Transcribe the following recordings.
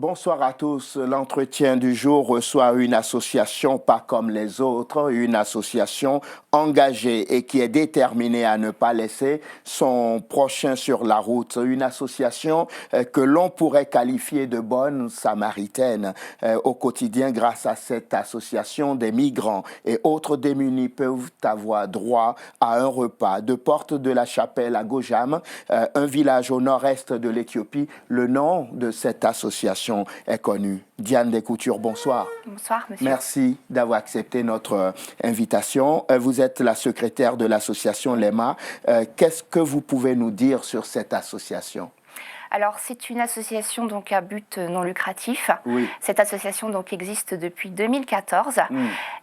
Bonsoir à tous. L'entretien du jour reçoit une association pas comme les autres, une association engagée et qui est déterminée à ne pas laisser son prochain sur la route. Une association que l'on pourrait qualifier de bonne samaritaine. Au quotidien, grâce à cette association, des migrants et autres démunis peuvent avoir droit à un repas. De Porte de la Chapelle à Gojam, un village au nord-est de l'Éthiopie, le nom de cette association est connu. Diane Descoutures, bonsoir. Bonsoir, monsieur. Merci d'avoir accepté notre invitation. Vous êtes la secrétaire de l'association LEMA. Qu'est-ce que vous pouvez nous dire sur cette association ? Alors, c'est une association donc à but non lucratif. Oui. Cette association donc existe depuis 2014.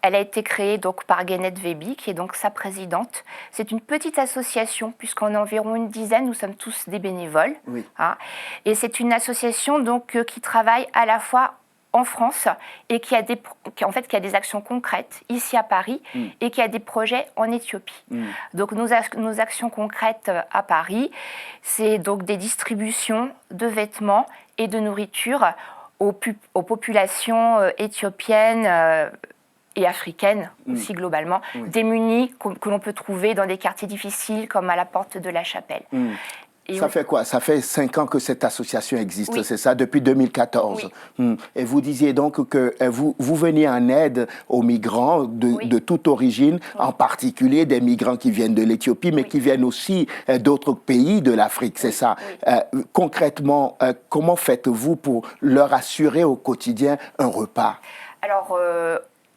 Elle a été créée donc par Genet Vebi, qui est donc sa présidente. C'est une petite association puisqu'on est environ une dizaine. Nous sommes tous des bénévoles. Oui. Hein. Et c'est une association donc qui travaille à la fois en France et qui a des actions concrètes ici à Paris et qui a des projets en Éthiopie. Donc nos actions concrètes à Paris, c'est donc des distributions de vêtements et de nourriture aux populations éthiopiennes et africaines aussi globalement, démunies que l'on peut trouver dans des quartiers difficiles comme à la Porte de la Chapelle. Ça fait quoi? Ça fait 5 ans que cette association existe, oui. C'est ça, depuis 2014. Oui. Et vous disiez donc que vous veniez en aide aux migrants de toute origine, en particulier des migrants qui viennent de l'Éthiopie, mais qui viennent aussi d'autres pays de l'Afrique, c'est ça. Concrètement, comment faites-vous pour leur assurer au quotidien un repas? Alors,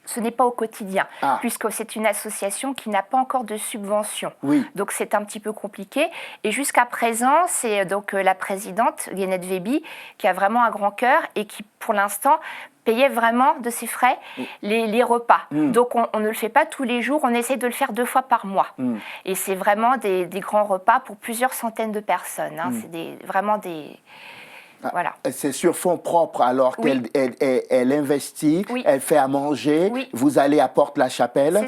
ce n'est pas au quotidien, puisque c'est une association qui n'a pas encore de subvention. Oui. Donc c'est un petit peu compliqué. Et jusqu'à présent, c'est donc la présidente, Genet Vebi, qui a vraiment un grand cœur et qui, pour l'instant, payait vraiment de ses frais les repas. Donc on ne le fait pas tous les jours, on essaie de le faire 2 fois par mois. Et c'est vraiment des grands repas pour plusieurs centaines de personnes. Hein. C'est vraiment des... Voilà. C'est sur fonds propres alors qu'elle elle investit, elle fait à manger, vous allez à Porte-la-Chapelle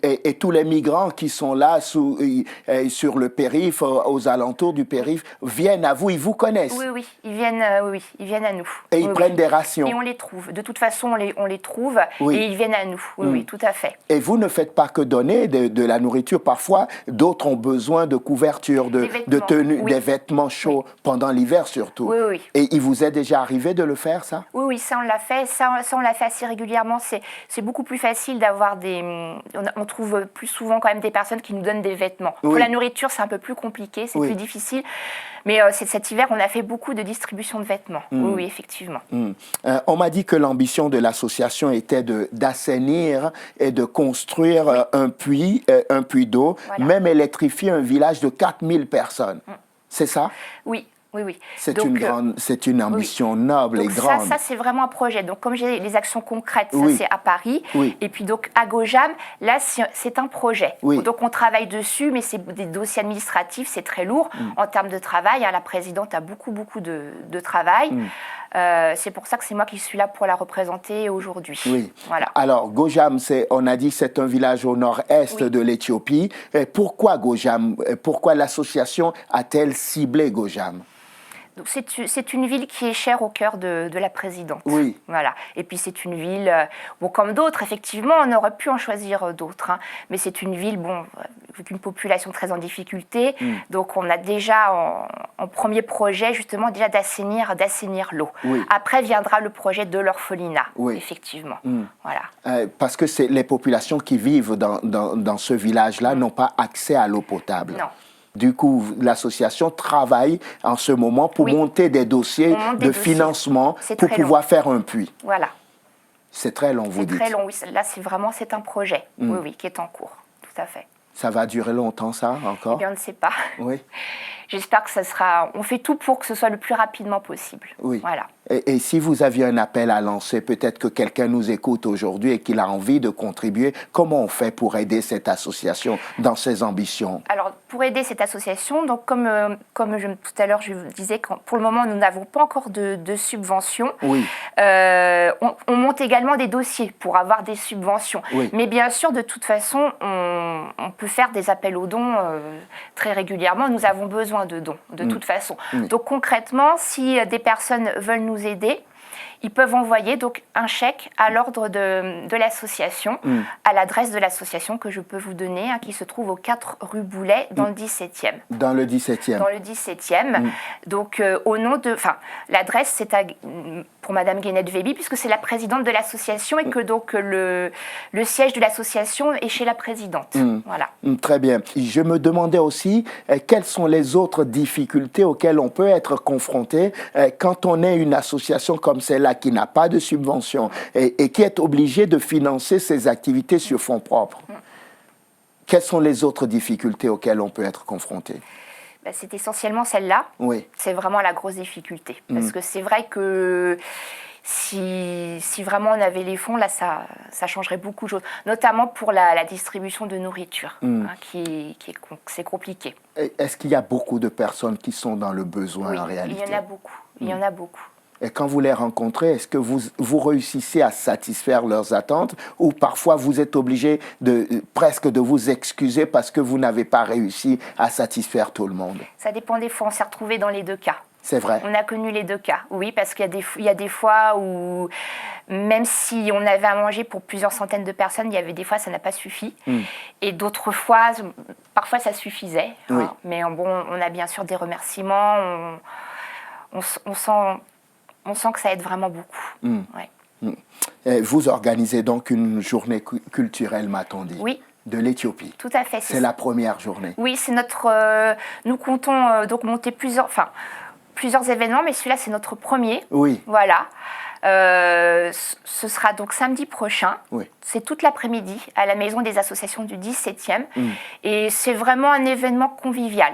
et tous les migrants qui sont là sur le périph', aux alentours du périph', viennent à vous, ils vous connaissent. Oui, ils viennent à nous. Et ils prennent des rations. Et on les trouve. De toute façon, on les trouve et ils viennent à nous. Oui, tout à fait. Et vous ne faites pas que donner de la nourriture. Parfois, d'autres ont besoin de couverture, de tenues, des vêtements chauds pendant l'hiver surtout. Oui. Et il vous est déjà arrivé de le faire, ça? Oui, ça on l'a fait. Ça on l'a fait assez régulièrement. C'est beaucoup plus facile d'avoir des... On trouve plus souvent quand même des personnes qui nous donnent des vêtements. Pour la nourriture, c'est un peu plus compliqué, c'est plus difficile. Mais cet hiver, on a fait beaucoup de distribution de vêtements. Oui, effectivement. On m'a dit que l'ambition de l'association était d'assainir et de construire un puits d'eau, même électrifier un village de 4000 personnes. C'est ça? Oui. C'est une ambition noble et grande. Ça, c'est vraiment un projet. Donc, comme j'ai les actions concrètes, ça, c'est à Paris. Et puis, donc, à Gojam, là, c'est un projet. Donc, on travaille dessus, mais c'est des dossiers administratifs, c'est très lourd en termes de travail. La présidente a beaucoup de travail. C'est pour ça que c'est moi qui suis là pour la représenter aujourd'hui. Voilà. Alors, Gojam, on a dit que c'est un village au nord-est de l'Éthiopie. Pourquoi Gojam? Pourquoi l'association a-t-elle ciblé Gojam? Donc c'est une ville qui est chère au cœur de la présidente. Voilà. Et puis c'est une ville, comme d'autres, effectivement, on aurait pu en choisir d'autres, mais c'est une ville, avec une population très en difficulté. Donc on a déjà en premier projet, justement, déjà d'assainir l'eau. Après viendra le projet de l'orphelinat, effectivement. Voilà. Parce que les populations qui vivent dans ce village-là n'ont pas accès à l'eau potable. Non. Du coup, l'association travaille en ce moment pour monter des dossiers de financement pour pouvoir faire un puits. Voilà. C'est très long, vous dites. C'est très long, oui. Là, c'est un projet, qui est en cours, tout à fait. Ça va durer longtemps, ça, encore? Eh bien, on ne sait pas. Oui. J'espère que ça sera... On fait tout pour que ce soit le plus rapidement possible. Voilà. Et si vous aviez un appel à lancer, peut-être que quelqu'un nous écoute aujourd'hui et qu'il a envie de contribuer, comment on fait pour aider cette association dans ses ambitions? Alors, pour aider cette association, donc tout à l'heure je vous disais que pour le moment nous n'avons pas encore de subventions. On monte également des dossiers pour avoir des subventions. Mais bien sûr, de toute façon, on peut faire des appels aux dons très régulièrement. Nous avons besoin de dons, de toute façon. Donc concrètement, si des personnes veulent nous aider, ils peuvent envoyer donc un chèque à l'ordre de l'association, à l'adresse de l'association que je peux vous donner, qui se trouve au 4 rue Boulet, dans le 17e. Dans le 17e. Dans le 17e. Donc, au nom de... Enfin, l'adresse, c'est pour Madame Guénette Véby, puisque c'est la présidente de l'association et que donc le siège de l'association est chez la présidente. Voilà. Très bien. Je me demandais aussi quelles sont les autres difficultés auxquelles on peut être confronté quand on est une association comme celle-là qui n'a pas de subvention et qui est obligée de financer ses activités sur fonds propres. Quelles sont les autres difficultés auxquelles on peut être confronté? C'est essentiellement celle-là. Oui. C'est vraiment la grosse difficulté. Parce que c'est vrai que si vraiment on avait les fonds, là, ça changerait beaucoup de choses. Notamment pour la distribution de nourriture, c'est compliqué. Est-ce qu'il y a beaucoup de personnes qui sont dans le besoin en réalité? Il y en a beaucoup. Il y en a beaucoup. Et quand vous les rencontrez, est-ce que vous réussissez à satisfaire leurs attentes ou parfois vous êtes obligé presque de vous excuser parce que vous n'avez pas réussi à satisfaire tout le monde? Ça dépend des fois, on s'est retrouvés dans les deux cas. C'est vrai. On a connu les deux cas, oui, parce qu'il y a des fois où, même si on avait à manger pour plusieurs centaines de personnes, il y avait des fois ça n'a pas suffi. Et d'autres fois, parfois ça suffisait. Oui. Mais bon, on a bien sûr des remerciements, on sent que ça aide vraiment beaucoup. Ouais. Vous organisez donc une journée culturelle, m'a-t-on dit? Oui. De l'Éthiopie. Tout à fait. C'est la première journée. Oui, c'est nous comptons donc monter plusieurs événements, mais celui-là c'est notre premier. Oui. Voilà. Ce sera donc samedi prochain. Oui. C'est toute l'après-midi à la Maison des Associations du 17e. Et c'est vraiment un événement convivial.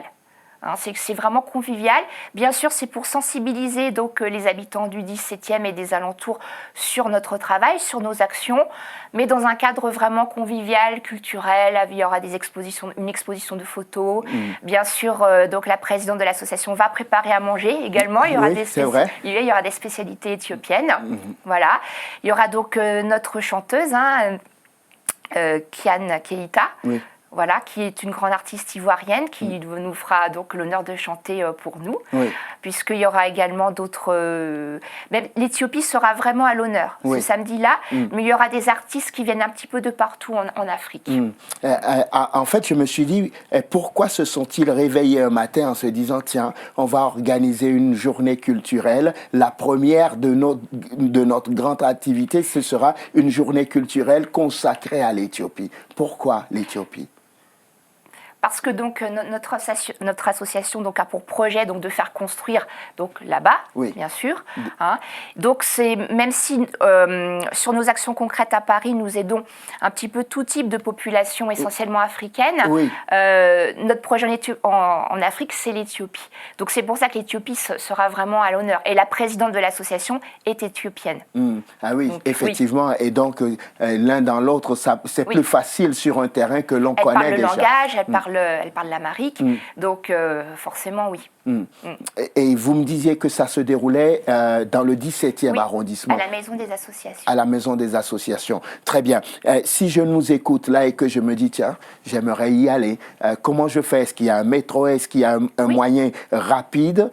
C'est vraiment convivial. Bien sûr, c'est pour sensibiliser donc les habitants du 17e et des alentours sur notre travail, sur nos actions, mais dans un cadre vraiment convivial, culturel. Il y aura une exposition de photos. Bien sûr, donc la présidente de l'association va préparer à manger également. Il y aura des spécialités éthiopiennes. Voilà. Il y aura donc notre chanteuse, Kian Keita. Oui. Voilà, qui est une grande artiste ivoirienne qui nous fera donc l'honneur de chanter pour nous, puisqu'il y aura également d'autres... Même l'Éthiopie sera vraiment à l'honneur ce samedi-là, mais il y aura des artistes qui viennent un petit peu de partout en Afrique. En fait, je me suis dit, pourquoi se sont-ils réveillés un matin en se disant, tiens, on va organiser une journée culturelle, la première de notre grande activité, ce sera une journée culturelle consacrée à l'Éthiopie. Pourquoi l'Éthiopie? Parce que donc notre association donc a pour projet donc de faire construire donc là-bas, bien sûr. Donc c'est même si sur nos actions concrètes à Paris nous aidons un petit peu tout type de population essentiellement africaine. Notre projet en Afrique c'est l'Éthiopie. Donc c'est pour ça que l'Éthiopie sera vraiment à l'honneur. Et la présidente de l'association est éthiopienne. Ah oui, donc, effectivement. Et donc l'un dans l'autre, c'est plus facile sur un terrain que l'on connaît déjà. Elle parle le langage, elle parle l'amharique, donc forcément oui. Et vous me disiez que ça se déroulait dans le 17e arrondissement. À la Maison des Associations. À la Maison des Associations. Très bien. Si je nous écoute là et que je me dis, tiens, j'aimerais y aller, comment je fais? Est-ce qu'il y a un métro? Est-ce qu'il y a un moyen rapide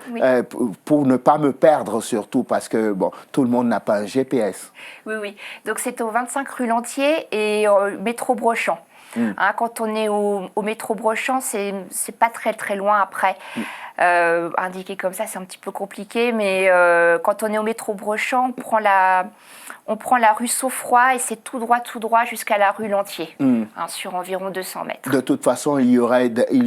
pour ne pas me perdre surtout? Parce que, bon, tout le monde n'a pas un GPS. Oui. Donc c'est au 25 rue Lantier et métro Brochant. Quand on est au métro Brochant, c'est pas très très loin après. Indiqué comme ça, c'est un petit peu compliqué, mais quand on est au métro Brochant, on prend la rue Saufroy et c'est tout droit jusqu'à la rue Lantier, sur environ 200 mètres. De toute façon, il y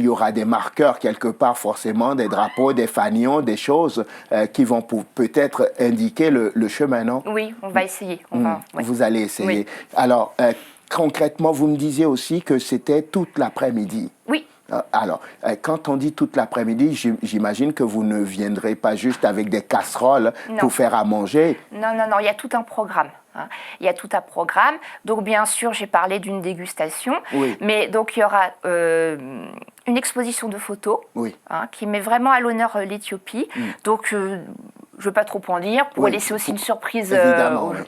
aura des marqueurs quelque part, forcément, des drapeaux, des fanions, des choses qui vont peut-être indiquer le chemin, non? Oui, on va essayer. Vous allez essayer. Alors, concrètement, vous me disiez aussi que c'était toute l'après-midi. Oui. Alors, quand on dit toute l'après-midi, j'imagine que vous ne viendrez pas juste avec des casseroles pour faire à manger. Non, il y a tout un programme. Il y a tout un programme. Donc, bien sûr, j'ai parlé d'une dégustation. Mais donc, il y aura une exposition de photos qui met vraiment à l'honneur l'Éthiopie. Donc, je ne veux pas trop en dire pour laisser aussi une surprise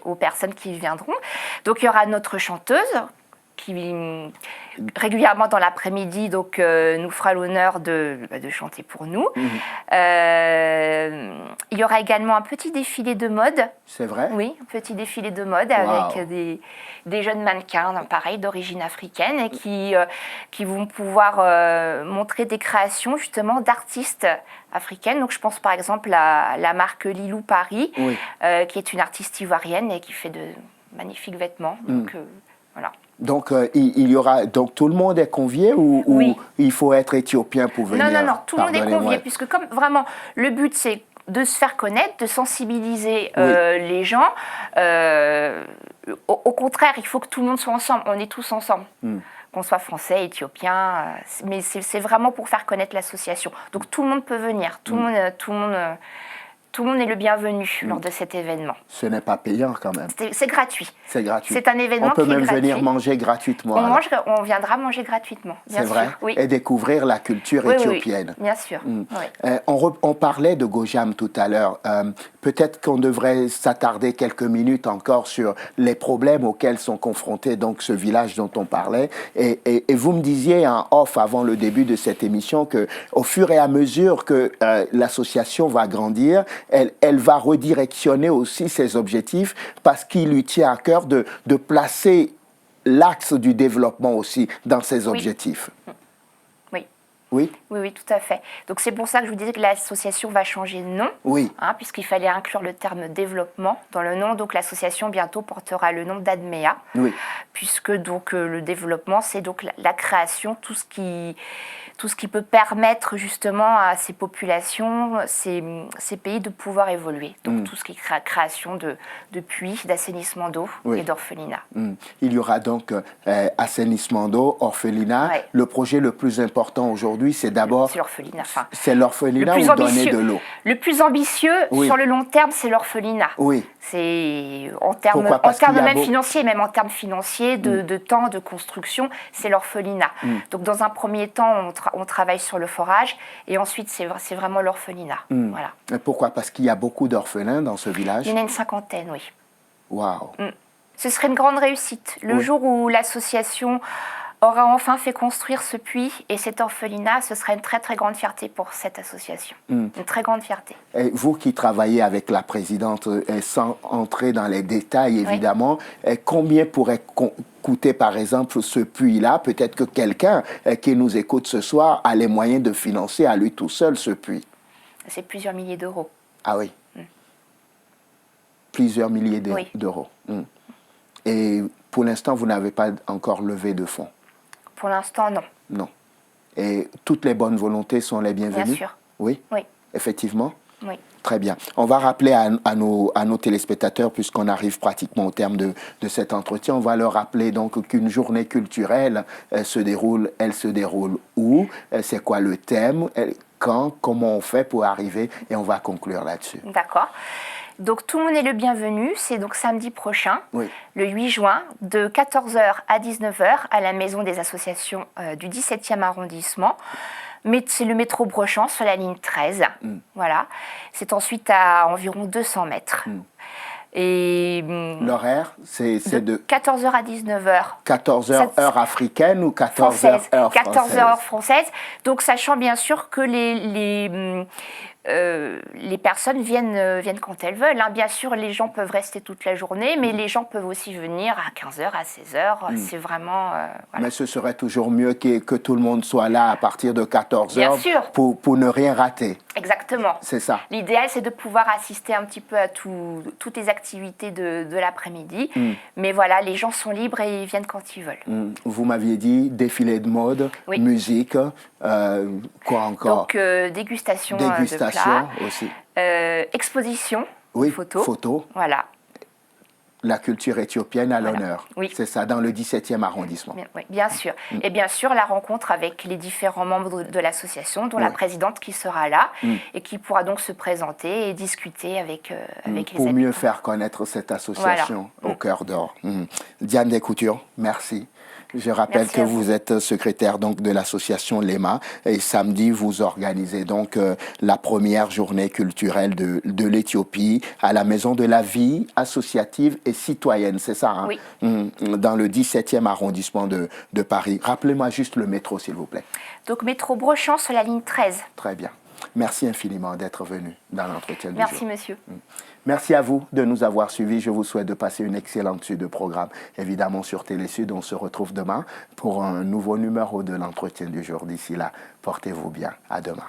aux personnes qui viendront. Donc, il y aura notre chanteuse, régulièrement dans l'après-midi donc, nous fera l'honneur de chanter pour nous. Il y aura également un petit défilé de mode. C'est vrai? Oui, un petit défilé de mode avec des jeunes mannequins, pareil, d'origine africaine et qui vont pouvoir montrer des créations justement d'artistes africaines. Donc je pense par exemple à la marque Lilou Paris, qui est une artiste ivoirienne et qui fait de magnifiques vêtements. Donc voilà. Donc, il y aura. Donc, tout le monde est convié ou il faut être éthiopien pour venir? Non, tout le monde est convié, puisque comme vraiment, le but, c'est de se faire connaître, de sensibiliser les gens. Au contraire, il faut que tout le monde soit ensemble. On est tous ensemble. Qu'on soit français, éthiopien. Mais c'est vraiment pour faire connaître l'association. Donc, tout le monde peut venir. Tout le monde est le bienvenu lors de cet événement. Ce n'est pas payant quand même. C'est gratuit. C'est gratuit. C'est un événement qui est gratuit. On peut même venir manger gratuitement. On viendra manger gratuitement, bien sûr. C'est vrai? Oui. Et découvrir la culture éthiopienne. Oui, bien sûr. On parlait de Gojam tout à l'heure. Peut-être qu'on devrait s'attarder quelques minutes encore sur les problèmes auxquels sont confrontés donc, ce village dont on parlait. Et vous me disiez en off avant le début de cette émission qu'au fur et à mesure que l'association va grandir, elle va redirectionner aussi ses objectifs parce qu'il lui tient à cœur de placer l'axe du développement aussi dans ses objectifs. Oui. Oui, tout à fait. Donc c'est pour ça que je vous disais que l'association va changer de nom, puisqu'il fallait inclure le terme développement dans le nom. Donc l'association bientôt portera le nom d'Admea, puisque donc le développement c'est donc la création, tout ce qui peut permettre justement à ces populations, ces pays de pouvoir évoluer. Donc tout ce qui est création de puits, d'assainissement d'eau et d'orphelinat. Il y aura donc assainissement d'eau, orphelinat. Le projet le plus important aujourd'hui, c'est d'abord... C'est l'orphelinat. C'est l'orphelinat ou donner de l'eau? Le plus ambitieux sur le long terme, c'est l'orphelinat. C'est en termes même financiers, même en termes financiers, de temps, de construction, c'est l'orphelinat. Donc dans un premier temps, on travaille sur le forage et ensuite c'est vraiment l'orphelinat. Voilà. Et pourquoi? Parce qu'il y a beaucoup d'orphelins dans ce village? Il y en a une cinquantaine, oui. Waouh. Ce serait une grande réussite. Le jour où l'association aura enfin fait construire ce puits et cet orphelinat, ce serait une très très grande fierté pour cette association. Une très grande fierté. Et vous qui travaillez avec la présidente, sans entrer dans les détails évidemment, combien pourrait coûter par exemple ce puits-là? Peut-être que quelqu'un qui nous écoute ce soir a les moyens de financer à lui tout seul ce puits. C'est plusieurs milliers d'euros. Ah oui. Plusieurs milliers d'euros. Et pour l'instant, vous n'avez pas encore levé de fonds? Pour l'instant, non. Non. Et toutes les bonnes volontés sont les bienvenues? Bien sûr. Oui? Effectivement? Oui. Très bien. On va rappeler à nos téléspectateurs, puisqu'on arrive pratiquement au terme de cet entretien, on va leur rappeler donc qu'une journée culturelle se déroule où? C'est quoi le thème? Quand? Comment on fait pour arriver? Et on va conclure là-dessus. D'accord. Donc tout le monde est le bienvenu, c'est donc samedi prochain, le 8 juin, de 14h à 19h à la Maison des associations du 17e arrondissement. Mais c'est le métro Brochamp sur la ligne 13. Voilà. C'est ensuite à environ 200 mètres. Et l'horaire, c'est de 14h à 19h. 14h heure africaine ou 14h heure française? 14h heure française. Donc sachant bien sûr que les personnes viennent quand elles veulent. Bien sûr, les gens peuvent rester toute la journée, mais les gens peuvent aussi venir à 15h, à 16h. C'est vraiment... Mais ce serait toujours mieux que tout le monde soit là à partir de 14h pour ne rien rater. Exactement. C'est ça. L'idéal, c'est de pouvoir assister un petit peu à toutes les activités de l'après-midi. Mais voilà, les gens sont libres et ils viennent quand ils veulent. Vous m'aviez dit défilé de mode, musique, quoi encore? Donc, dégustation de plats. Aussi. Exposition, photo. Voilà. La culture éthiopienne à l'honneur. C'est ça, dans le 17e arrondissement. Bien sûr. Et bien sûr, la rencontre avec les différents membres de l'association, dont la présidente qui sera là et qui pourra donc se présenter et discuter avec les habitants. Pour mieux faire connaître cette association au cœur d'or. Diane Descoutures, merci. Je rappelle que vous êtes secrétaire donc de l'association LEMA et samedi vous organisez donc la première journée culturelle de l'Éthiopie à la Maison de la Vie associative et citoyenne, c'est ça hein? Oui. Dans le 17e arrondissement de Paris. Rappelez-moi juste le métro s'il vous plaît. Donc métro Brochant sur la ligne 13. Très bien. Merci infiniment d'être venu dans l'entretien du jour. Merci monsieur. Merci à vous de nous avoir suivis. Je vous souhaite de passer une excellente suite de programme. Évidemment, sur Télésud, on se retrouve demain pour un nouveau numéro de l'entretien du jour. D'ici là, portez-vous bien. À demain.